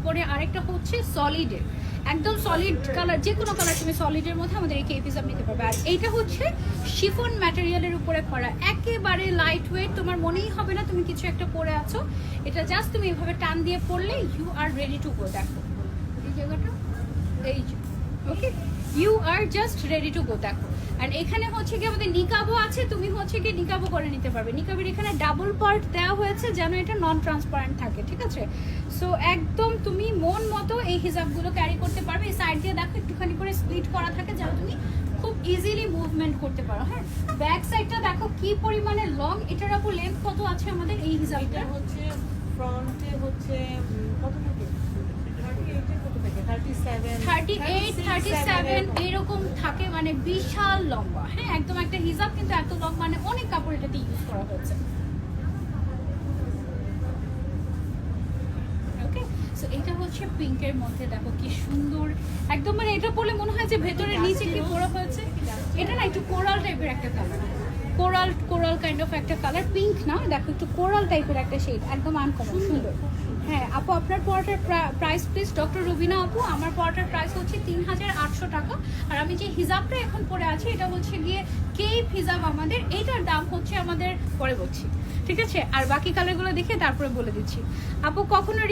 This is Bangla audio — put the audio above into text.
তারপরে আরেকটা হচ্ছে সলিডের, একদম সলিড কালার, যে কোনো কালার তুমি সলিডের মধ্যে আমাদের এই কেপ হিজাব নিতে পারবে। আর এইটা হচ্ছে শিফন ম্যাটেরিয়ালের উপরে করা, একেবারে লাইট ওয়েট, তোমার মনেই হবে না তুমি কিছু একটা পরে আছো। এটা জাস্ট তুমি এভাবে টান দিয়ে পরলে you are ready to go. দেখো এই জায়গাটা, এই যে, okay, you are just ready to go. দেখো, আর এখানে হচ্ছে কি আমাদের নিকাবও আছে, তুমি হচ্ছে কি নিকাবও করে নিতে পারবে। নিকাবের এখানে ডাবল পার্ট দেওয়া হয়েছে যেন এটা নন ট্রান্সপারেন্ট থাকে, ঠিক আছে? সো একদম তুমি মন মতো এই হিজাবগুলো ক্যারি করতে পারবে। এই সাইড দিয়ে দেখো একটুখানি করে স্প্লিট করা থাকে যেন তুমি খুব ইজিলি মুভমেন্ট করতে পারো। হ্যাঁ, ব্যাক সাইডটা দেখো কি পরিমাণে লং। এটার আপু লেন্থ কত আছে আমাদের এই হিজাবটা? হচ্ছে ফ্রন্টে হচ্ছে কত থাকে, 38, 37 এরকম থাকে, মানে বিশাল লম্বা। হ্যাঁ, একদম একটা হিজাব কিন্তু এত লং, মানে অনেক কাপড় এটাতে ইউজ করা হয়েছে। ওকে, সো এটা হচ্ছে পিঙ্কের মধ্যে, দেখো কি সুন্দর একদম, মানে এটা পরলে মনে হয় যে ভেতরে নিচে কি পরা হয়েছে। এটা না একটু কোরাল টাইপের একটা কালার, কোরাল কাইন্ড অফ একটা কালার, পিঙ্ক না, দেখো একটু কোরাল টাইপের একটা শেড, একদম আনকমন সুন্দর। হ্যাঁ আপু, আপনার পড়াটার প্রাইস প্লিজ। ডক্টর রুবিনা আপু, আমার পড়াটার প্রাইস হচ্ছে 3800 টাকা। আর আমি যে হিজাবটা এখন পরে আছি এটা হচ্ছে গিয়ে কেপ হিজাব আমাদের, এইটার দাম হচ্ছে আমাদের পরে বলছি, ঠিক আছে? আর বাকি কালারগুলো দেখে তারপরে বলে দিচ্ছি। আপু কখনো